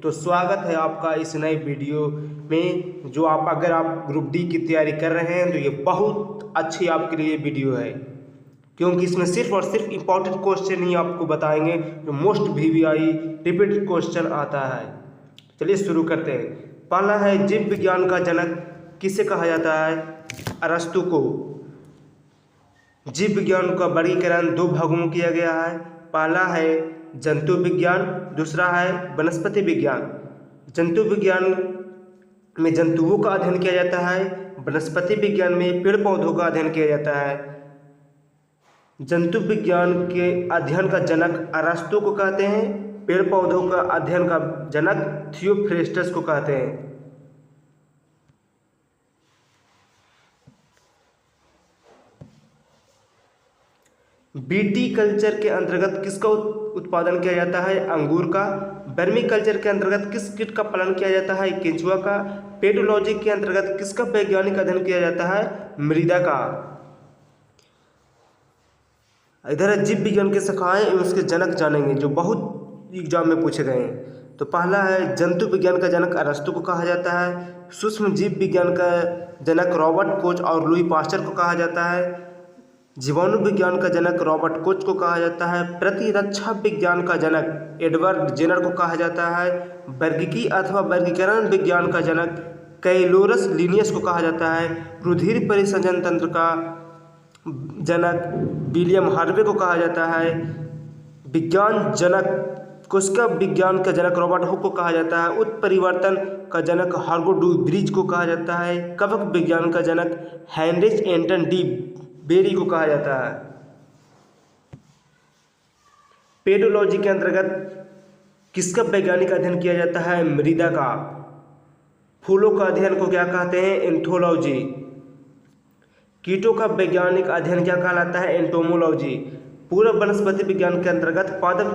तो स्वागत है आपका इस नए वीडियो में। जो अगर आप ग्रुप डी की तैयारी कर रहे हैं तो ये बहुत अच्छी आपके लिए वीडियो है, क्योंकि इसमें सिर्फ और सिर्फ इम्पोर्टेंट क्वेश्चन ही आपको बताएंगे जो मोस्ट वीवीआई रिपीटेड क्वेश्चन आता है। चलिए शुरू करते हैं। पहला है, जीव विज्ञान का जनक किसे कहा जाता है? अरस्तु को। जीव विज्ञान का वर्गीकरण दो भागों में किया गया है। पहला है जंतु विज्ञान, दूसरा है वनस्पति विज्ञान। जंतु विज्ञान में जंतुओं का अध्ययन किया जाता है, वनस्पति विज्ञान में पेड़ पौधों का अध्ययन किया जाता है। जंतु विज्ञान के अध्ययन का जनक अरस्तु को कहते हैं, पेड़ पौधों का अध्ययन का जनक थियोफ्रेस्टस को कहते हैं। बीटी कल्चर के अंतर्गत किसका उत्पादन किया जाता है? अंगूर का। वर्मी कल्चर के अंतर्गत किस कीट का पालन किया जाता है? केंचुआ का। पेडोलॉजी के अंतर्गत किसका वैज्ञानिक अध्ययन किया जाता है? मृदा का। इधर है जीव विज्ञान के शाखाएं एवं उसके जनक जानेंगे जो बहुत एग्जाम में पूछे गए हैं। तो पहला है जंतु विज्ञान का जनक अरस्तु को कहा जाता है। सूक्ष्म जीव विज्ञान का जनक रॉबर्ट कोच और लुई पास्चर को कहा जाता है। जीवाणु विज्ञान का जनक रॉबर्ट कोच को कहा जाता है। प्रतिरक्षा विज्ञान का जनक एडवर्ड जेनर को कहा जाता है। वर्गीकी अथवा वर्गीकरण विज्ञान का जनक कैलोरस लिनियस को कहा जाता है। रुधिर परिसंचरण तंत्र का जनक विलियम हार्वे को कहा जाता है। विज्ञान जनक कोशिका विज्ञान का जनक रॉबर्ट हुक को कहा जाता है। उत्परिवर्तन का जनक हार्गो डू ब्रिज को कहा जाता है। कवक विज्ञान का जनक हेनरिच एंटन डी बेरी को कहा जाता है। पेडोलॉजी के अंतर्गत किसका वैज्ञानिक अध्ययन किया जाता है? मृदा का। फूलों का अध्ययन को क्या कहते हैं? एंथोलॉजी। कीटों का वैज्ञानिक अध्ययन क्या कहलाता है? एंटोमोलॉजी। पूर्व वनस्पति विज्ञान के अंतर्गत पादप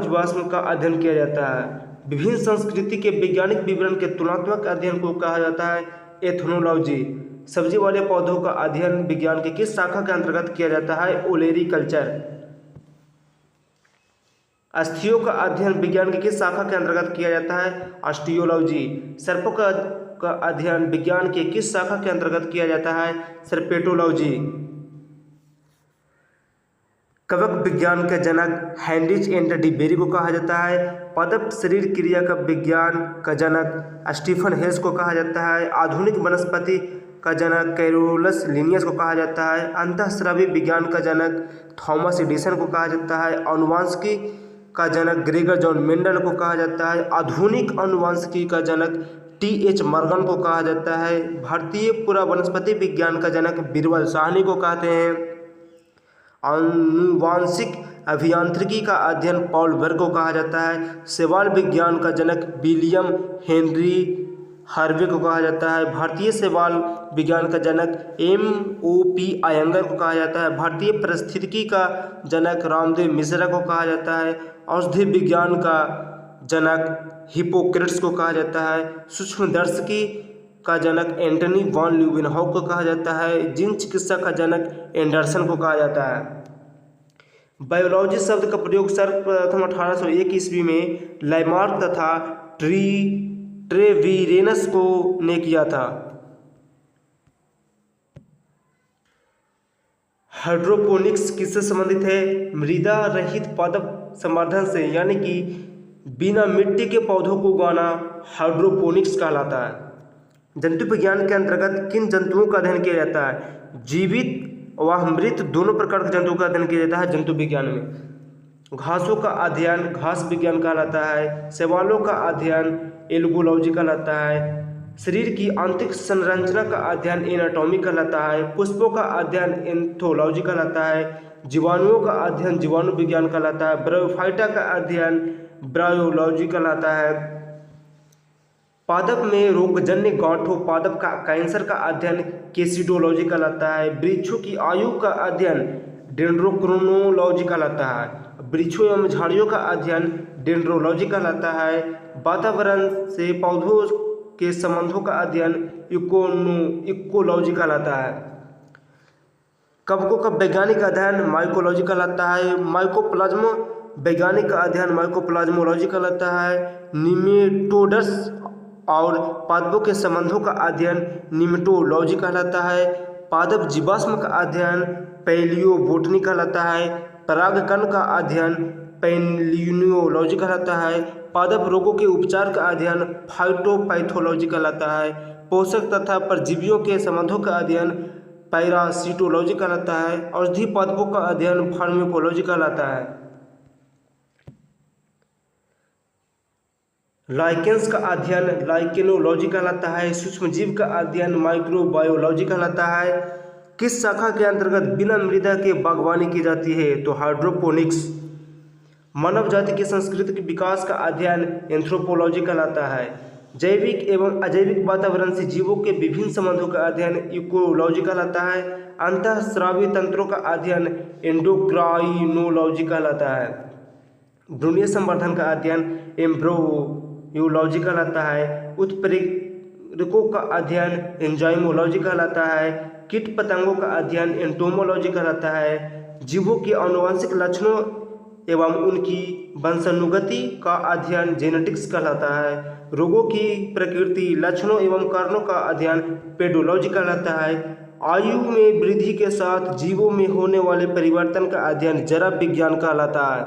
जीवाश्म का अध्ययन किया जाता है। विभिन्न संस्कृति के वैज्ञानिक विवरण के तुलनात्मक अध्ययन को कहा जाता है एथनोलॉजी। सब्जी वाले पौधों का अध्ययन विज्ञान की किस शाखा के अंतर्गत किया जाता है? ओलेरी कल्चर। अस्थियों का अध्ययन विज्ञान की किस शाखा के अंतर्गत किया जाता है? ऑस्टियोलॉजी। सर्पों का अध्ययन विज्ञान के किस शाखा के अंतर्गत किया जाता है? सर्पेटोलॉजी। कवक विज्ञान के जनक हेनरिच एंटन डी बेरी को कहा जाता है। पादप शरीर क्रिया का विज्ञान का जनक स्टीफन हेस को कहा जाता है। आधुनिक वनस्पति का जनक कैरोलस लिनियस को कहा जाता है। अंतःस्रावी विज्ञान का जनक थॉमस एडिसन को कहा जाता है। अनुवांशिकी का जनक ग्रेगर जॉन मेंडल को कहा जाता है। आधुनिक अनुवांशिकी का जनक टी.एच. मॉर्गन को कहा जाता है। भारतीय पुरा वनस्पति विज्ञान का जनक बीरबल साहनी को कहते हैं। आनुवांशिक अभियांत्रिकी का अध्ययन पॉल वर्ग को कहा जाता है। शैवाल विज्ञान का जनक विलियम हेनरी हार्वे को कहा जाता है। भारतीय शैवाल विज्ञान का जनक M.O.P. अयंगर को कहा जाता है। भारतीय पारिस्थितिकी का जनक रामदेव मिश्रा को कहा जाता है। औषधि विज्ञान का जनक हिप्पोक्रेट्स को कहा जाता है। सूक्ष्मदर्शिकी का जनक एंटनी वॉन ल्यूवेनहॉक को कहा जाता है। जीन चिकित्सा का जनक एंडरसन को कहा जाता है। बायोलॉजी शब्द का प्रयोग सर्वप्रथम 1801 ईस्वी में लामार्क तथा ट्रेवीरेनस को ने किया था। हाइड्रोपोनिक्स किससे संबंधित है? मृदा रहित पादप संवर्धन से, यानी कि बिना मिट्टी के पौधों को उगाना हाइड्रोपोनिक्स कहलाता है। जंतु विज्ञान के अंतर्गत किन जंतुओं का अध्ययन किया जाता है? जीवित व मृत दोनों प्रकार के जंतुओं का अध्ययन किया जाता है जंतु विज्ञान में। घासों का अध्ययन घास विज्ञान कहलाता है। शैवालों का अध्ययन एल्गोलॉजी कहलाता है। शरीर की आंतरिक संरचना का अध्ययन एनाटॉमी कहलाता है। पुष्पों का अध्ययन एंथोलॉजी कहलाता है। जीवाणुओं का अध्ययन जीवाणु विज्ञान कहलाता है। ब्रायोफाइटा का अध्ययन ब्रायोलॉजी कहलाता है। पादप में रोगजन्य गांठों पादप का कैंसर का अध्ययन केसिडोलॉजी कहलाता है। वृक्षों की आयु का अध्ययन डेंड्रोक्रोनोलॉजी कहलाता है। वृक्षों एवं झाड़ियों का अध्ययन डेंड्रोलॉजी कहलाता है। वातावरण से पौधों के संबंधों का अध्ययन इकोलॉजी कहलाता है। कवकों का वैज्ञानिक अध्ययन माइकोलॉजी कहलाता है। माइकोप्लाज्मा वैज्ञानिक का अध्ययन माइकोप्लाज्मोलॉजी कहलाता है। निमेटोड्स और पादपों के संबंधों का अध्ययन निमेटोलॉजी कहलाता है। पादप जीवाश्म का अध्ययन पैलियोबोटनी कहलाता है। परागकण का अध्ययन पैलियोलॉजी कहलाता है। पादप रोगों के उपचार का अध्ययन फाइटोपैथोलॉजी कहलाता है। पोषक तथा परजीवियों के संबंधों का अध्ययन पैरासिटोलॉजी कहलाता है। औषधि पादपों का अध्ययन फार्माकोलॉजी कहलाता है। लाइकेंस का अध्ययन लाइकेनोलॉजी कहलाता है। सूक्ष्म जीव का अध्ययन माइक्रोबायोलॉजी कहलाता है। किस शाखा के अंतर्गत बिना मृदा के बागवानी की जाती है? तो हाइड्रोपोनिक्स। मानव जाति की संस्कृति के विकास का अध्ययन एंथ्रोपोलॉजी कहलाता है। जैविक एवं अजैविक वातावरण से जीवों के विभिन्न संबंधों का अध्ययन इकोलॉजी कहलाता है। अंतःस्रावी तंत्रों का अध्ययन एंडोक्राइनोलॉजी कहलाता है। भ्रूणीय संवर्धन का अध्ययन एम्ब्रोयोलॉजी कहलाता है। उत्प्रेरकों का अध्ययन एंजाइमोलॉजी कहलाता है। कीट पतंगों का अध्ययन एंटोमोलॉजी कहलाता है। जीवों के आनुवंशिक लक्षणों एवं उनकी वंशानुगति का अध्ययन जेनेटिक्स कहलाता है। रोगों की प्रकृति, लक्षणों एवं कारणों का अध्ययन पेडोलॉजी कहलाता है। आयु में वृद्धि के साथ जीवों में होने वाले परिवर्तन का अध्ययन जरा विज्ञान कहलाता है,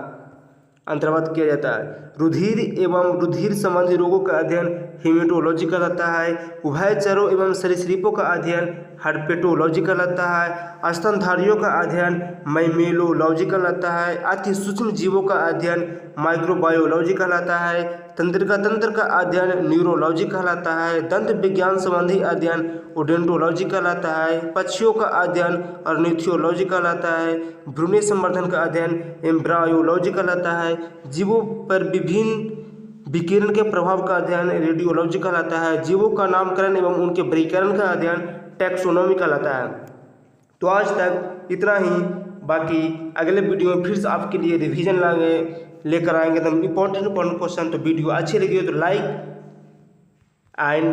अंतर्गत किया जाता है। रुधिर एवं रुधिर संबंधी रोगों का अध्ययन हेमेटोलॉजी कहलाता है। उभयचरों एवं सरीसृपों का अध्ययन हर्पेटोलॉजी कहलाता है। स्तनधारियों का अध्ययन मैमेलोलॉजी कहलाता है। अति सूक्ष्म जीवों का अध्ययन माइक्रोबायोलॉजी कहलाता है। तंत्रिका तंत्र का अध्ययन न्यूरोलॉजी कहलाता है। दंत विज्ञान संबंधी अध्ययन ओडेंटोलॉजी कहलाता है। पक्षियों का अध्ययन अर्निथियोलॉजी कहलाता है। भ्रूणीय संवर्धन का अध्ययन एम्ब्रायोलॉजी कहलाता है। जीवों पर विभिन्न विकिरण के प्रभाव का अध्ययन रेडियोलॉजी कहलाता है। जीवों का नामकरण एवं उनके वर्गीकरण का अध्ययन टैक्सोनॉमी कहलाता है। तो आज तक इतना ही। बाकी अगले वीडियो में फिर से आपके लिए रिवीजन लेकर आएंगे एकदम इंपॉर्टेंट क्वेश्चन। तो वीडियो अच्छी लगी हो तो लाइक एंड